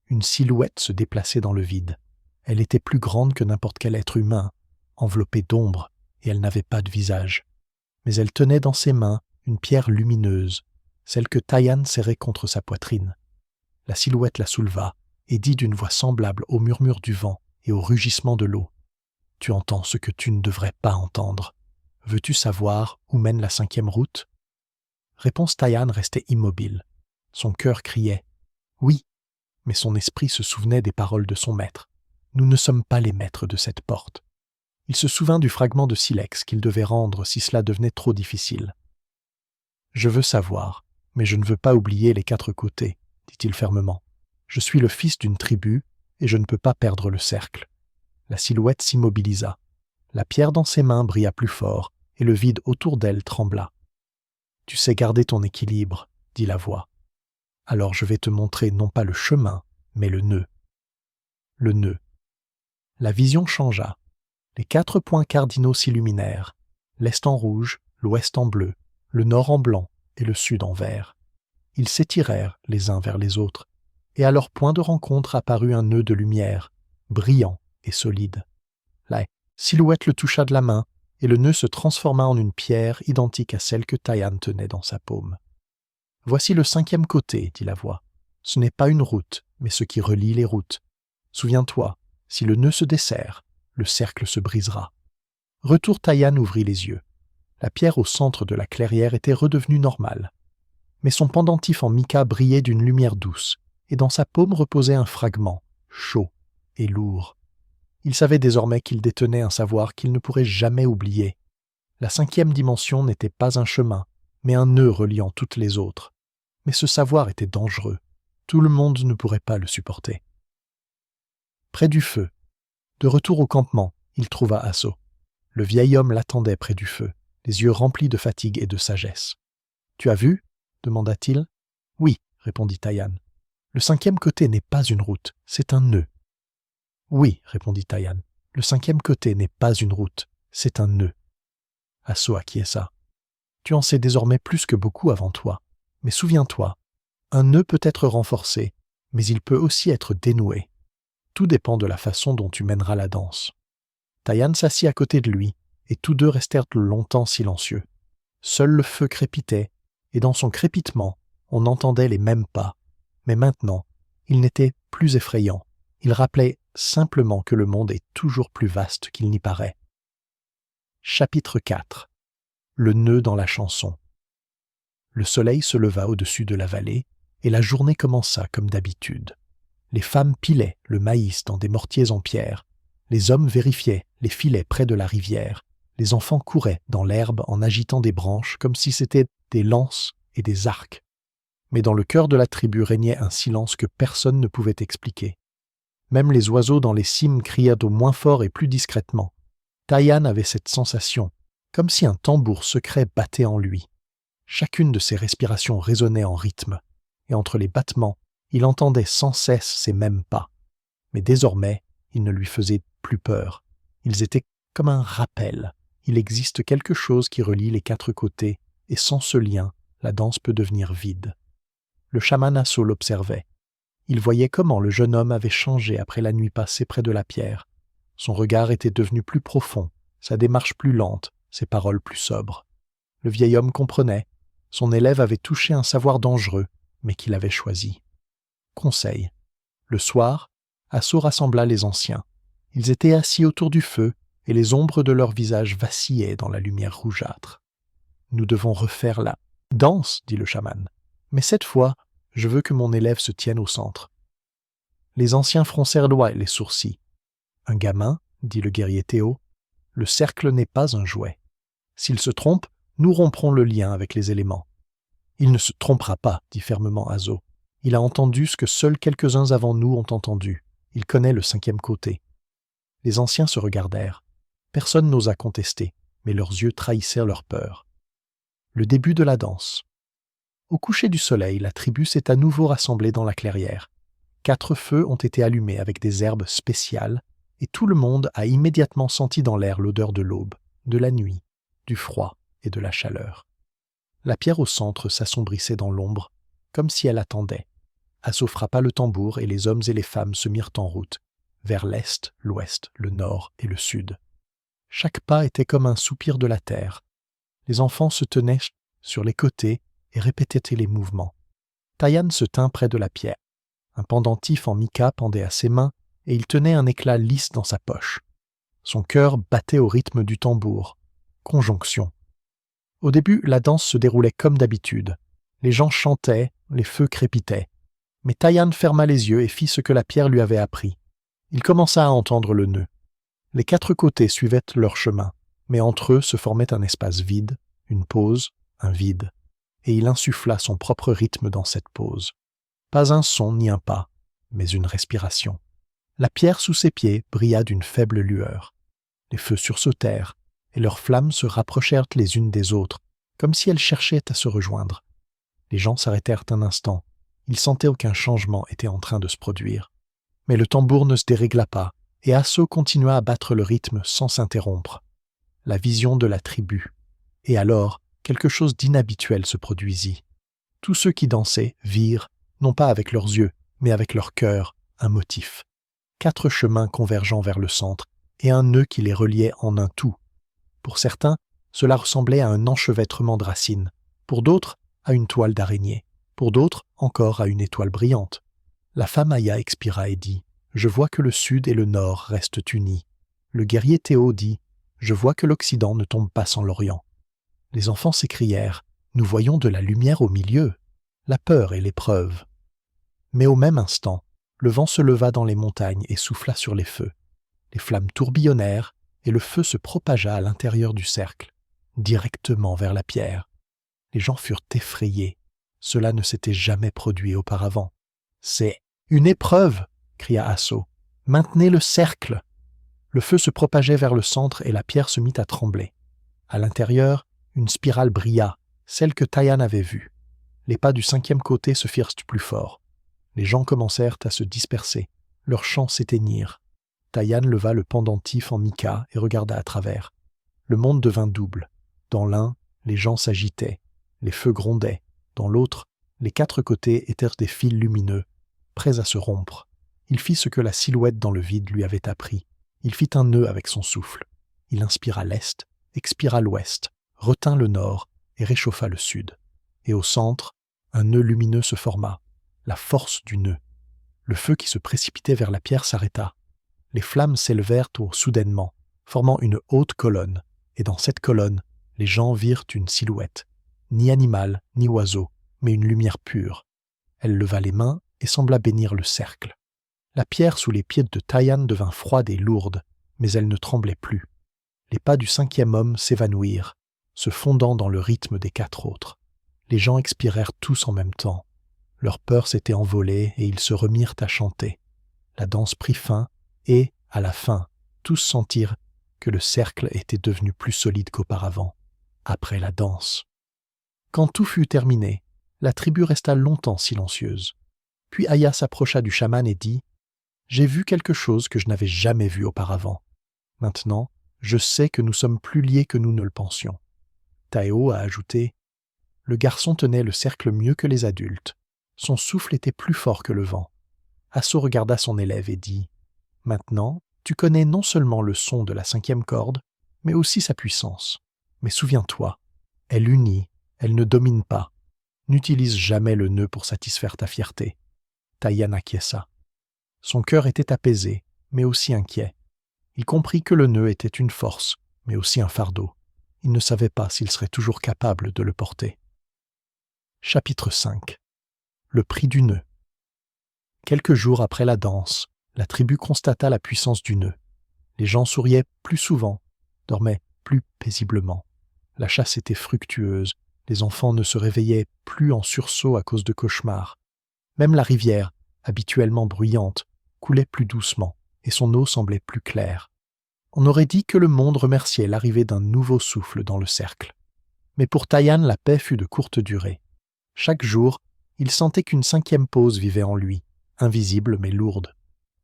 Une silhouette se déplaçait dans le vide. Elle était plus grande que n'importe quel être humain, enveloppée d'ombre, et elle n'avait pas de visage. Mais elle tenait dans ses mains une pierre lumineuse, celle que Taïan serrait contre sa poitrine. La silhouette la souleva et dit d'une voix semblable au murmure du vent et au rugissement de l'eau. « Tu entends ce que tu ne devrais pas entendre. Veux-tu savoir où mène la 5e route ?» Réponse Taïan restait immobile. Son cœur criait « Oui !» mais son esprit se souvenait des paroles de son maître. « Nous ne sommes pas les maîtres de cette porte. » Il se souvint du fragment de silex qu'il devait rendre si cela devenait trop difficile. « Je veux savoir, mais je ne veux pas oublier les 4 côtés, » dit-il fermement. « Je suis le fils d'une tribu, et je ne peux pas perdre le cercle. » La silhouette s'immobilisa. La pierre dans ses mains brilla plus fort, et le vide autour d'elle trembla. « Tu sais garder ton équilibre, » dit la voix. « Alors je vais te montrer non pas le chemin, mais le nœud. » Le nœud. La vision changea. Les 4 points cardinaux s'illuminèrent, l'est en rouge, l'ouest en bleu, le nord en blanc et le sud en vert. Ils s'étirèrent les uns vers les autres, et à leur point de rencontre apparut un nœud de lumière, brillant et solide. La silhouette le toucha de la main, et le nœud se transforma en une pierre identique à celle que Taïan tenait dans sa paume. « Voici le 5e côté, » dit la voix. « Ce n'est pas une route, mais ce qui relie les routes. Souviens-toi, si le nœud se dessert, le cercle se brisera. » Retour Taïan ouvrit les yeux. La pierre au centre de la clairière était redevenue normale. Mais son pendentif en mica brillait d'une lumière douce, et dans sa paume reposait un fragment, chaud et lourd. Il savait désormais qu'il détenait un savoir qu'il ne pourrait jamais oublier. La 5e dimension n'était pas un chemin, mais un nœud reliant toutes les autres. Mais ce savoir était dangereux. Tout le monde ne pourrait pas le supporter. Près du feu. De retour au campement, il trouva Asso. Le vieil homme l'attendait près du feu, les yeux remplis de fatigue et de sagesse. « Tu as vu ?» demanda-t-il. « Oui, » répondit Taïan. « Le 5e côté n'est pas une route, c'est un nœud. »« Oui, » répondit Taïan. « Le 5e côté n'est pas une route, c'est un nœud. » Asso acquiesça. « Tu en sais désormais plus que beaucoup avant toi. Mais souviens-toi, un nœud peut être renforcé, mais il peut aussi être dénoué. Tout dépend de la façon dont tu mèneras la danse. » Taïan s'assit à côté de lui, et tous deux restèrent longtemps silencieux. Seul le feu crépitait, et dans son crépitement, on entendait les mêmes pas. Mais maintenant, il n'était plus effrayant. Il rappelait simplement que le monde est toujours plus vaste qu'il n'y paraît. Chapitre 4. Le nœud dans la chanson. Le soleil se leva au-dessus de la vallée, et la journée commença comme d'habitude. Les femmes pilaient le maïs dans des mortiers en pierre, les hommes vérifiaient les filets près de la rivière, les enfants couraient dans l'herbe en agitant des branches comme si c'étaient des lances et des arcs. Mais dans le cœur de la tribu régnait un silence que personne ne pouvait expliquer. Même les oiseaux dans les cimes criaient au moins fort et plus discrètement. Taïan avait cette sensation, comme si un tambour secret battait en lui. Chacune de ses respirations résonnait en rythme, et entre les battements, il entendait sans cesse ces mêmes pas. Mais désormais, ils ne lui faisaient plus peur. Ils étaient comme un rappel. Il existe quelque chose qui relie les quatre côtés, et sans ce lien, la danse peut devenir vide. Le chaman Asso l'observait. Il voyait comment le jeune homme avait changé après la nuit passée près de la pierre. Son regard était devenu plus profond, sa démarche plus lente, ses paroles plus sobres. Le vieil homme comprenait. Son élève avait touché un savoir dangereux, mais qu'il avait choisi. Conseil. Le soir, Asso rassembla les anciens. Ils étaient assis autour du feu, et les ombres de leurs visages vacillaient dans la lumière rougeâtre. « Nous devons refaire la danse, dit le chaman. Mais cette fois, je veux que mon élève se tienne au centre. » Les anciens froncèrent les sourcils. « Un gamin, dit le guerrier Théo, le cercle n'est pas un jouet. S'il se trompe, nous romprons le lien avec les éléments. » Il ne se trompera pas, dit fermement Asso. Il a entendu ce que seuls quelques-uns avant nous ont entendu. Il connaît le cinquième côté. Les anciens se regardèrent. Personne n'osa contester, mais leurs yeux trahissaient leur peur. Le début de la danse. Au coucher du soleil, la tribu s'est à nouveau rassemblée dans la clairière. 4 feux ont été allumés avec des herbes spéciales, et tout le monde a immédiatement senti dans l'air l'odeur de l'aube, de la nuit, du froid et de la chaleur. La pierre au centre s'assombrissait dans l'ombre, comme si elle attendait. Asso frappa le tambour et les hommes et les femmes se mirent en route, vers l'est, l'ouest, le nord et le sud. Chaque pas était comme un soupir de la terre. Les enfants se tenaient sur les côtés et répétaient les mouvements. Taïan se tint près de la pierre. Un pendentif en mica pendait à ses mains et il tenait un éclat lisse dans sa poche. Son cœur battait au rythme du tambour. Conjonction. Au début, la danse se déroulait comme d'habitude. Les gens chantaient, les feux crépitaient. Mais Taïan ferma les yeux et fit ce que la pierre lui avait appris. Il commença à entendre le nœud. Les 4 côtés suivaient leur chemin, mais entre eux se formait un espace vide, une pause, un vide. Et il insuffla son propre rythme dans cette pause. Pas un son ni un pas, mais une respiration. La pierre sous ses pieds brilla d'une faible lueur. Les feux sursautèrent, et leurs flammes se rapprochèrent les unes des autres, comme si elles cherchaient à se rejoindre. Les gens s'arrêtèrent un instant. Ils sentaient qu'un changement était en train de se produire. Mais le tambour ne se dérégla pas, et Asso continua à battre le rythme sans s'interrompre. La vision de la tribu. Et alors, quelque chose d'inhabituel se produisit. Tous ceux qui dansaient virent, non pas avec leurs yeux, mais avec leur cœur, un motif. 4 chemins convergeant vers le centre, et un nœud qui les reliait en un tout. Pour certains, cela ressemblait à un enchevêtrement de racines. Pour d'autres, à une toile d'araignée. Pour d'autres, encore à une étoile brillante. La femme Aya expira et dit « Je vois que le sud et le nord restent unis. » Le guerrier Théo dit « Je vois que l'Occident ne tombe pas sans l'Orient. » Les enfants s'écrièrent « Nous voyons de la lumière au milieu. » La peur et l'épreuve. Mais au même instant, le vent se leva dans les montagnes et souffla sur les feux. Les flammes tourbillonnèrent et le feu se propagea à l'intérieur du cercle, directement vers la pierre. Les gens furent effrayés. Cela ne s'était jamais produit auparavant. « C'est une épreuve !» cria Asso. « Maintenez le cercle !» Le feu se propageait vers le centre et la pierre se mit à trembler. À l'intérieur, une spirale brilla, celle que Taïan avait vue. Les pas du 5e côté se firent plus forts. Les gens commencèrent à se disperser. Leurs chants s'éteignirent. Taïan leva le pendentif en mica et regarda à travers. Le monde devint double. Dans l'un, les gens s'agitaient. Les feux grondaient. Dans l'autre, les 4 côtés étaient des fils lumineux, prêts à se rompre. Il fit ce que la silhouette dans le vide lui avait appris. Il fit un nœud avec son souffle. Il inspira l'est, expira l'ouest, retint le nord, et réchauffa le sud. Et au centre, un nœud lumineux se forma, la force du nœud. Le feu qui se précipitait vers la pierre s'arrêta. Les flammes s'élevèrent soudainement, formant une haute colonne, et dans cette colonne, les gens virent une silhouette, ni animal, ni oiseau, mais une lumière pure. Elle leva les mains et sembla bénir le cercle. La pierre sous les pieds de Tayan devint froide et lourde, mais elle ne tremblait plus. Les pas du 5e homme s'évanouirent, se fondant dans le rythme des 4 autres. Les gens expirèrent tous en même temps. Leur peur s'était envolée et ils se remirent à chanter. La danse prit fin et, à la fin, tous sentirent que le cercle était devenu plus solide qu'auparavant, après la danse. Quand tout fut terminé, la tribu resta longtemps silencieuse. Puis Aya s'approcha du chaman et dit « J'ai vu quelque chose que je n'avais jamais vu auparavant. Maintenant, je sais que nous sommes plus liés que nous ne le pensions. » Taeo a ajouté « Le garçon tenait le cercle mieux que les adultes. Son souffle était plus fort que le vent. » Asso regarda son élève et dit « Maintenant, tu connais non seulement le son de la 5e corde, mais aussi sa puissance. Mais souviens-toi, elle unit, elle ne domine pas. N'utilise jamais le nœud pour satisfaire ta fierté. » Tayan acquiesça. Son cœur était apaisé, mais aussi inquiet. Il comprit que le nœud était une force, mais aussi un fardeau. Il ne savait pas s'il serait toujours capable de le porter. Chapitre 5. Le prix du nœud. Quelques jours après la danse, la tribu constata la puissance du nœud. Les gens souriaient plus souvent, dormaient plus paisiblement. La chasse était fructueuse, les enfants ne se réveillaient plus en sursaut à cause de cauchemars. Même la rivière, habituellement bruyante, coulait plus doucement, et son eau semblait plus claire. On aurait dit que le monde remerciait l'arrivée d'un nouveau souffle dans le cercle. Mais pour Tayan, la paix fut de courte durée. Chaque jour, il sentait qu'une 5e pause vivait en lui, invisible mais lourde.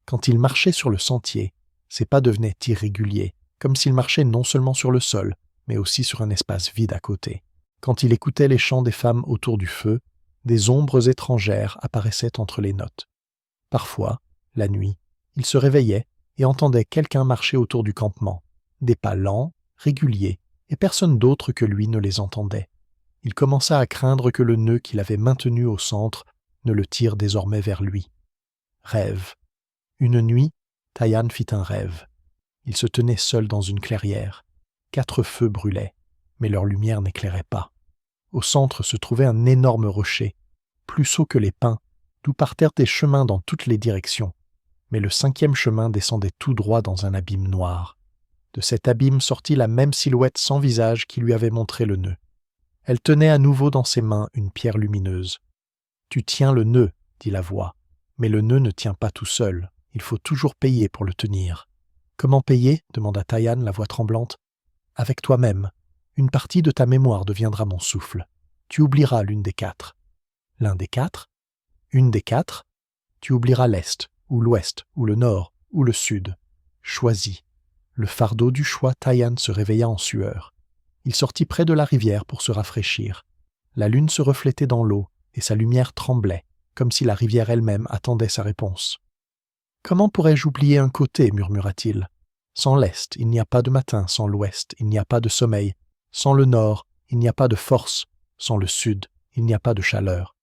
Quand il marchait sur le sentier, ses pas devenaient irréguliers, comme s'il marchait non seulement sur le sol, mais aussi sur un espace vide à côté. Quand il écoutait les chants des femmes autour du feu, des ombres étrangères apparaissaient entre les notes. Parfois, la nuit, il se réveillait et entendait quelqu'un marcher autour du campement, des pas lents, réguliers, et personne d'autre que lui ne les entendait. Il commença à craindre que le nœud qu'il avait maintenu au centre ne le tire désormais vers lui. Rêve. Une nuit, Tayan fit un rêve. Il se tenait seul dans une clairière. 4 feux brûlaient, mais leur lumière n'éclairait pas. Au centre se trouvait un énorme rocher, plus haut que les pins, d'où partèrent des chemins dans toutes les directions. Mais le 5e chemin descendait tout droit dans un abîme noir. De cet abîme sortit la même silhouette sans visage qui lui avait montré le nœud. Elle tenait à nouveau dans ses mains une pierre lumineuse. « Tu tiens le nœud, » dit la voix, « mais le nœud ne tient pas tout seul. Il faut toujours payer pour le tenir. »« Comment payer ?» demanda Tayan, la voix tremblante. « Avec toi-même. Une partie de ta mémoire deviendra mon souffle. Tu oublieras l'une des 4. »« L'un des 4 ? Une des 4 ? Tu oublieras l'Est, ou l'Ouest, ou le Nord, ou le Sud. Choisis. » Le fardeau du choix, Tayan se réveilla en sueur. Il sortit près de la rivière pour se rafraîchir. La lune se reflétait dans l'eau, et sa lumière tremblait, comme si la rivière elle-même attendait sa réponse. « Comment pourrais-je oublier un côté » murmura-t-il. « Sans l'Est, il n'y a pas de matin, sans l'Ouest, il n'y a pas de sommeil. Sans le Nord, il n'y a pas de force. Sans le Sud, il n'y a pas de chaleur. »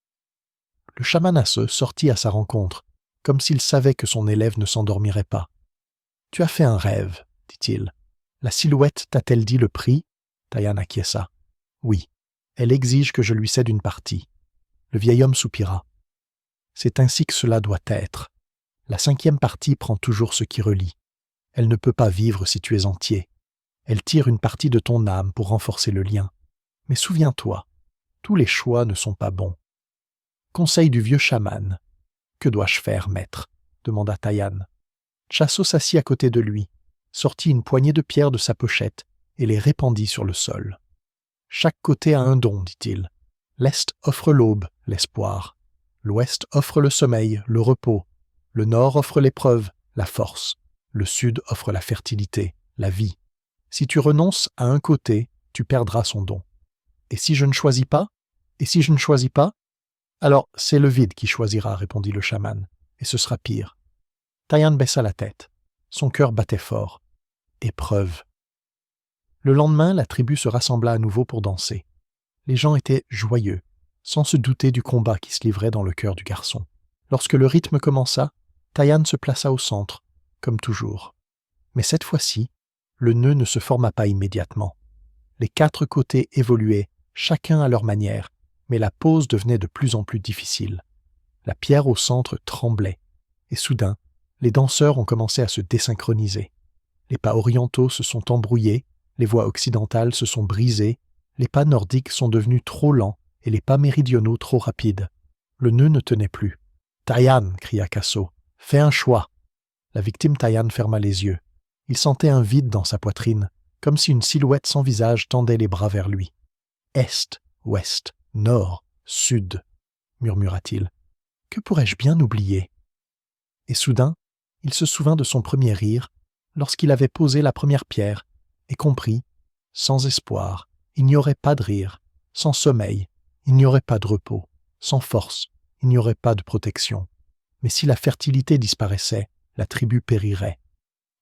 Le chaman Asse sortit à sa rencontre, comme s'il savait que son élève ne s'endormirait pas. « Tu as fait un rêve, » dit-il. « La silhouette t'a-t-elle dit le prix ?» Tayan acquiesça. « Oui, elle exige que je lui cède une partie. » Le vieil homme soupira. « C'est ainsi que cela doit être. La 5e partie prend toujours ce qui relie. Elle ne peut pas vivre si tu es entier. Elle tire une partie de ton âme pour renforcer le lien. Mais souviens-toi, tous les choix ne sont pas bons. » Conseil du vieux chaman. « Que dois-je faire, maître ?» demanda Tayan. Chasso s'assit à côté de lui, sortit une poignée de pierres de sa pochette et les répandit sur le sol. « Chaque côté a un don, dit-il. L'Est offre l'aube, l'espoir. L'Ouest offre le sommeil, le repos. Le Nord offre l'épreuve, la force. Le Sud offre la fertilité, la vie. Si tu renonces à un côté, tu perdras son don. Et si je ne choisis pas ? Et si je ne choisis pas ? Alors c'est le vide qui choisira, répondit le chaman, et ce sera pire. » Tayan baissa la tête. Son cœur battait fort. Épreuve. Le lendemain, la tribu se rassembla à nouveau pour danser. Les gens étaient joyeux, sans se douter du combat qui se livrait dans le cœur du garçon. Lorsque le rythme commença, Tayan se plaça au centre, comme toujours. Mais cette fois-ci, le nœud ne se forma pas immédiatement. Les 4 côtés évoluaient, chacun à leur manière, mais la pose devenait de plus en plus difficile. La pierre au centre tremblait, et soudain, les danseurs ont commencé à se désynchroniser. Les pas orientaux se sont embrouillés, les voies occidentales se sont brisées, les pas nordiques sont devenus trop lents et les pas méridionaux trop rapides. Le nœud ne tenait plus. « Tayan !» cria Casso. « Fais un choix !» La victime Tayan ferma les yeux. Il sentait un vide dans sa poitrine, comme si une silhouette sans visage tendait les bras vers lui. « Est, ouest, nord, sud » murmura-t-il. « Que pourrais-je bien oublier ?» Et soudain, il se souvint de son premier rire, lorsqu'il avait posé la première pierre, et comprit, sans espoir, il n'y aurait pas de rire, sans sommeil, il n'y aurait pas de repos, sans force, il n'y aurait pas de protection. Mais si la fertilité disparaissait, la tribu périrait.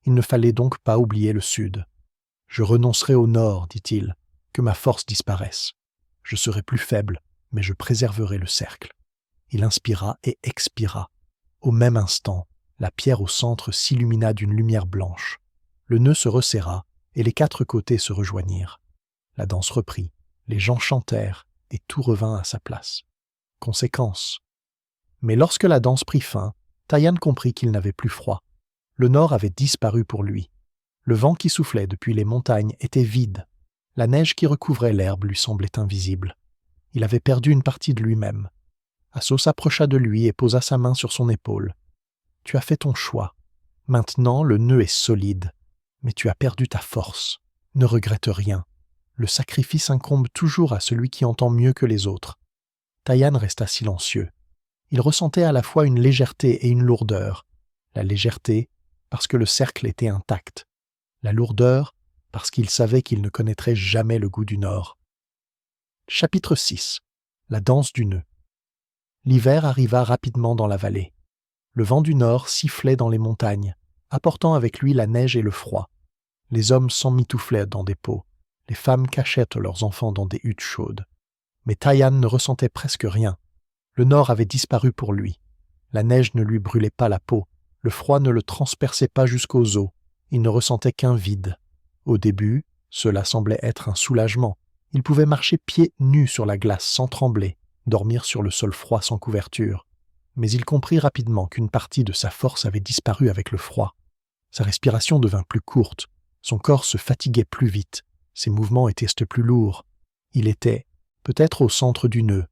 Il ne fallait donc pas oublier le sud. « Je renoncerai au nord, dit-il, que ma force disparaisse. Je serai plus faible, mais je préserverai le cercle. » Il inspira et expira. Au même instant, la pierre au centre s'illumina d'une lumière blanche. Le nœud se resserra et les 4 côtés se rejoignirent. La danse reprit, les gens chantèrent et tout revint à sa place. Conséquence. Mais lorsque la danse prit fin, Tayan comprit qu'il n'avait plus froid. Le nord avait disparu pour lui. Le vent qui soufflait depuis les montagnes était vide. La neige qui recouvrait l'herbe lui semblait invisible. Il avait perdu une partie de lui-même. Asso s'approcha de lui et posa sa main sur son épaule. « Tu as fait ton choix. Maintenant, le nœud est solide. Mais tu as perdu ta force. Ne regrette rien. Le sacrifice incombe toujours à celui qui entend mieux que les autres. » Tayan resta silencieux. Il ressentait à la fois une légèreté et une lourdeur. La légèreté, parce que le cercle était intact. La lourdeur, parce qu'il savait qu'il ne connaîtrait jamais le goût du Nord. Chapitre 6. La danse du nœud. L'hiver arriva rapidement dans la vallée. Le vent du nord sifflait dans les montagnes, apportant avec lui la neige et le froid. Les hommes s'emmitouflaient dans des pots, les femmes cachaient leurs enfants dans des huttes chaudes. Mais Tayan ne ressentait presque rien. Le nord avait disparu pour lui. La neige ne lui brûlait pas la peau, le froid ne le transperçait pas jusqu'aux os, il ne ressentait qu'un vide. Au début, cela semblait être un soulagement. Il pouvait marcher pieds nus sur la glace sans trembler, dormir sur le sol froid sans couverture. Mais il comprit rapidement qu'une partie de sa force avait disparu avec le froid. Sa respiration devint plus courte, son corps se fatiguait plus vite, ses mouvements étaient plus lourds. Il était, peut-être au centre du nœud,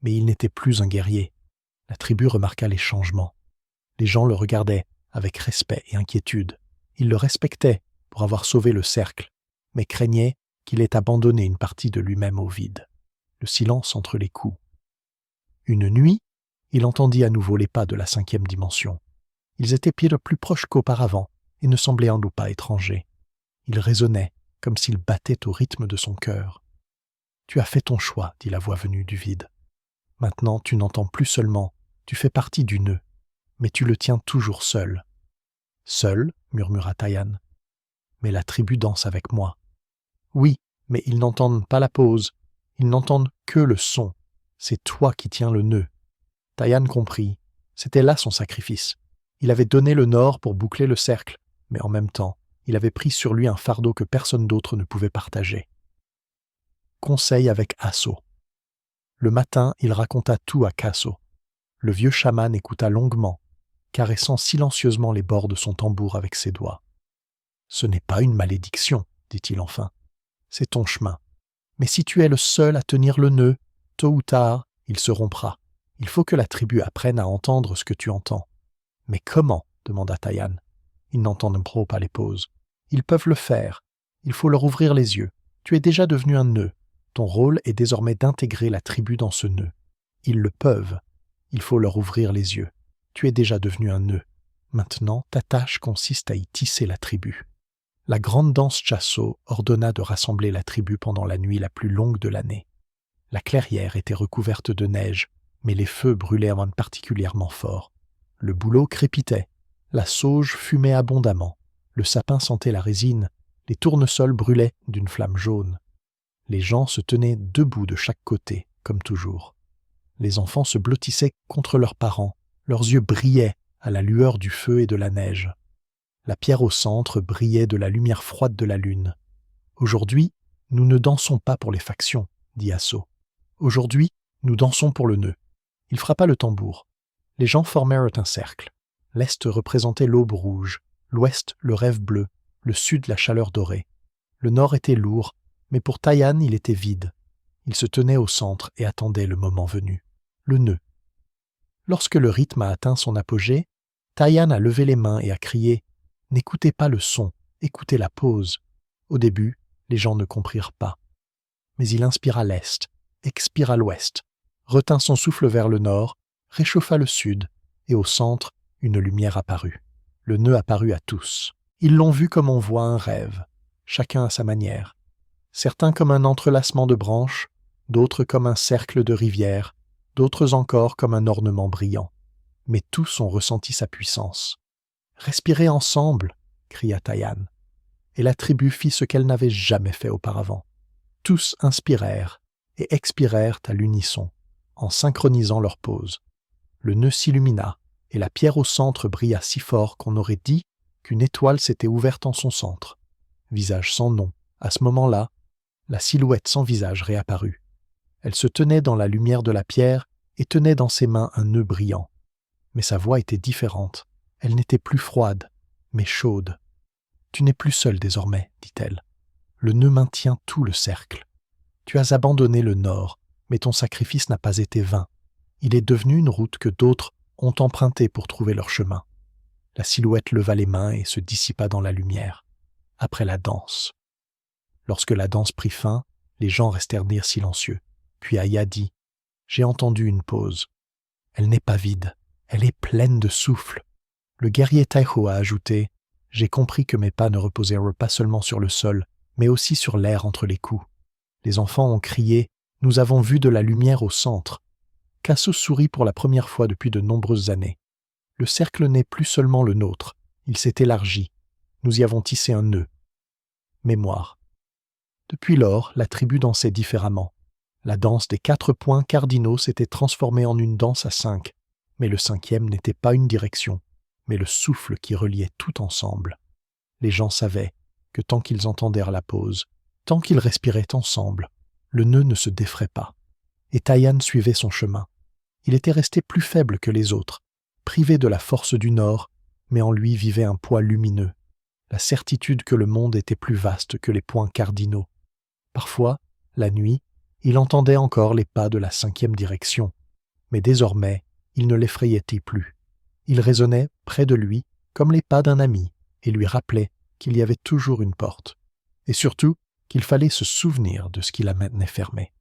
mais il n'était plus un guerrier. La tribu remarqua les changements. Les gens le regardaient avec respect et inquiétude. Ils le respectaient pour avoir sauvé le cercle, mais craignaient qu'il ait abandonné une partie de lui-même au vide. Le silence entre les coups. Une nuit, il entendit à nouveau les pas de la 5e dimension. Ils étaient plus proches qu'auparavant et ne semblaient en nous pas étrangers. Ils résonnaient comme s'ils battaient au rythme de son cœur. « Tu as fait ton choix, » dit la voix venue du vide. « Maintenant, tu n'entends plus seulement, tu fais partie du nœud, mais tu le tiens toujours seul. »« Seul » murmura Tayan. « Mais la tribu danse avec moi. »« Oui, mais ils n'entendent pas la pause, ils n'entendent que le son. C'est toi qui tiens le nœud. » Tayan comprit. C'était là son sacrifice. Il avait donné le nord pour boucler le cercle, mais en même temps, il avait pris sur lui un fardeau que personne d'autre ne pouvait partager. Conseil avec Asso. Le matin, il raconta tout à Casso. Le vieux chaman écouta longuement, caressant silencieusement les bords de son tambour avec ses doigts. « Ce n'est pas une malédiction, dit-il enfin. C'est ton chemin. Mais si tu es le seul à tenir le nœud, tôt ou tard, il se rompra. Il faut que la tribu apprenne à entendre ce que tu entends. »« Mais comment ?» demanda Tayan. « Ils n'entendent pas les pauses. Ils peuvent le faire. Il faut leur ouvrir les yeux. Tu es déjà devenu un nœud. Ton rôle est désormais d'intégrer la tribu dans ce nœud. Ils le peuvent. Il faut leur ouvrir les yeux. Tu es déjà devenu un nœud. Maintenant, ta tâche consiste à y tisser la tribu. » La grande danse Chasso ordonna de rassembler la tribu pendant la nuit la plus longue de l'année. La clairière était recouverte de neige, mais les feux brûlaient particulièrement fort. Le bouleau crépitait, la sauge fumait abondamment, le sapin sentait la résine, les tournesols brûlaient d'une flamme jaune. Les gens se tenaient debout de chaque côté, comme toujours. Les enfants se blottissaient contre leurs parents, leurs yeux brillaient à la lueur du feu et de la neige. La pierre au centre brillait de la lumière froide de la lune. « Aujourd'hui, nous ne dansons pas pour les factions, » dit Asso. « Aujourd'hui, nous dansons pour le nœud. » Il frappa le tambour. Les gens formèrent un cercle. L'Est représentait l'aube rouge, l'Ouest le rêve bleu, le Sud la chaleur dorée. Le Nord était lourd, mais pour Taïan il était vide. Il se tenait au centre et attendait le moment venu. Le nœud. Lorsque le rythme a atteint son apogée, Taïan a levé les mains et a crié « N'écoutez pas le son, écoutez la pause ». Au début, les gens ne comprirent pas. Mais il inspira l'Est, expira l'Ouest, retint son souffle vers le Nord, réchauffa le Sud, et au centre, une lumière apparut. Le nœud apparut à tous. Ils l'ont vu comme on voit un rêve, chacun à sa manière. Certains comme un entrelacement de branches, d'autres comme un cercle de rivière, d'autres encore comme un ornement brillant. Mais tous ont ressenti sa puissance. « Respirez ensemble !» cria Taïan. Et la tribu fit ce qu'elle n'avait jamais fait auparavant. Tous inspirèrent et expirèrent à l'unisson, en synchronisant leur pose. Le nœud s'illumina, et la pierre au centre brilla si fort qu'on aurait dit qu'une étoile s'était ouverte en son centre. Visage sans nom, à ce moment-là, la silhouette sans visage réapparut. Elle se tenait dans la lumière de la pierre et tenait dans ses mains un nœud brillant. Mais sa voix était différente. Elle n'était plus froide, mais chaude. « Tu n'es plus seul désormais, dit-elle. Le nœud maintient tout le cercle. Tu as abandonné le nord, mais ton sacrifice n'a pas été vain. Il est devenu une route que d'autres ont empruntée pour trouver leur chemin. » La silhouette leva les mains et se dissipa dans la lumière. Après la danse. Lorsque la danse prit fin, les gens restèrent silencieux. Puis Aya dit « J'ai entendu une pause. Elle n'est pas vide, elle est pleine de souffle. » Le guerrier Taiho a ajouté « J'ai compris que mes pas ne reposaient pas seulement sur le sol, mais aussi sur l'air entre les coups. » Les enfants ont crié « Nous avons vu de la lumière au centre. » Kasso sourit pour la première fois depuis de nombreuses années. Le cercle n'est plus seulement le nôtre, il s'est élargi. Nous y avons tissé un nœud. Mémoire. Depuis lors, la tribu dansait différemment. La danse des 4 points cardinaux s'était transformée en une danse à 5, mais le 5e n'était pas une direction, mais le souffle qui reliait tout ensemble. Les gens savaient que tant qu'ils entendèrent la pause, tant qu'ils respiraient ensemble, le nœud ne se déferait pas. Et Taïan suivait son chemin. Il était resté plus faible que les autres, privé de la force du Nord, mais en lui vivait un poids lumineux, la certitude que le monde était plus vaste que les points cardinaux. Parfois, la nuit, il entendait encore les pas de la 5e direction, mais désormais, il ne l'effrayait plus. Il résonnait près de lui comme les pas d'un ami et lui rappelait qu'il y avait toujours une porte, et surtout qu'il fallait se souvenir de ce qui la maintenait fermée.